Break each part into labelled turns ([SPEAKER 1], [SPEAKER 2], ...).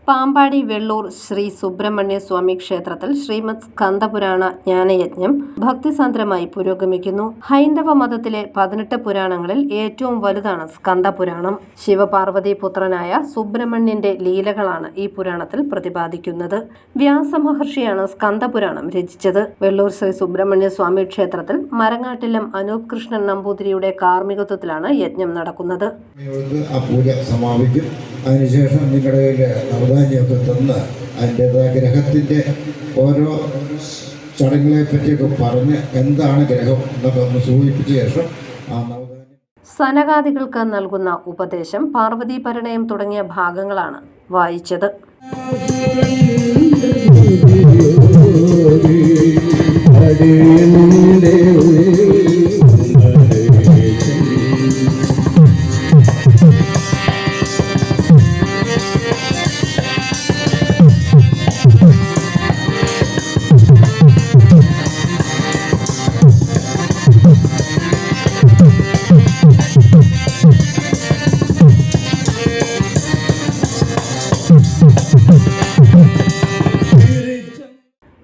[SPEAKER 1] പാമ്പാടി വെള്ളൂർ ശ്രീ സുബ്രഹ്മണ്യ സ്വാമി ക്ഷേത്രത്തിൽ ശ്രീമദ് സ്കന്ദപുരാണ ജ്ഞാനയജ്ഞം ഭക്തിസാന്ദ്രമായി പുരോഗമിക്കുന്നു. ഹൈന്ദവ മതത്തിലെ 18 പുരാണങ്ങളിൽ ഏറ്റവും വലുതാണ് സ്കന്ദപുരാണം. ശിവപാർവതി പുത്രനായ സുബ്രഹ്മണ്യന്റെ ലീലകളാണ് ഈ പുരാണത്തിൽ പ്രതിപാദിക്കുന്നത്. വ്യാസമഹർഷിയാണ് സ്കന്ദപുരാണം രചിച്ചത്. വെള്ളൂർ ശ്രീ സുബ്രഹ്മണ്യ സ്വാമി ക്ഷേത്രത്തിൽ മരങ്ങാട്ടില്ലം അനൂപ് കൃഷ്ണൻ നമ്പൂതിരിയുടെ കാർമ്മികത്വത്തിലാണ് യജ്ഞം നടക്കുന്നത്.
[SPEAKER 2] അതിനുശേഷം നിങ്ങളുടെ നവധാന്യമൊക്കെ തന്ന് അതിൻ്റെതായ ഗ്രഹത്തിൻ്റെ ഓരോ ചടങ്ങുകളെ പറ്റിയൊക്കെ പറഞ്ഞ് എന്താണ് ഗ്രഹം എന്നൊക്കെ ഒന്ന് സൂചിപ്പിച്ച ശേഷം ആ നവധാന്യം
[SPEAKER 1] സനകാദികൾക്ക് നൽകുന്ന ഉപദേശം, പാർവതി പരിണയം തുടങ്ങിയ ഭാഗങ്ങളാണ് വായിച്ചത്.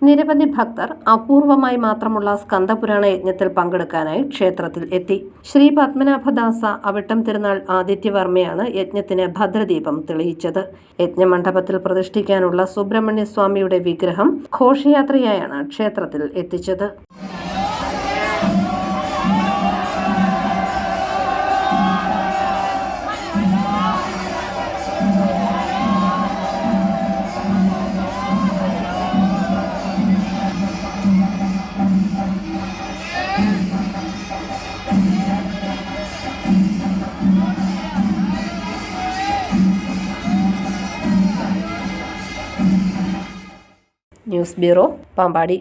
[SPEAKER 1] നിരവധി ഭക്തർ അപൂർവമായി മാത്രമുള്ള സ്കന്ദപുരാണ യജ്ഞത്തിൽ പങ്കെടുക്കാനായി ക്ഷേത്രത്തിൽ എത്തി. ശ്രീ പത്മനാഭദാസ അവിട്ടം തിരുനാൾ ആദിത്യവർമ്മയാണ് യജ്ഞത്തിന് ഭദ്രദീപം തെളിയിച്ചത്. യജ്ഞമണ്ഡപത്തിൽ പ്രതിഷ്ഠിക്കാനുള്ള സുബ്രഹ്മണ്യ സ്വാമിയുടെ വിഗ്രഹം ഘോഷയാത്രയായാണ് ക്ഷേത്രത്തിൽ എത്തിച്ചത്. News bureau, Pampady.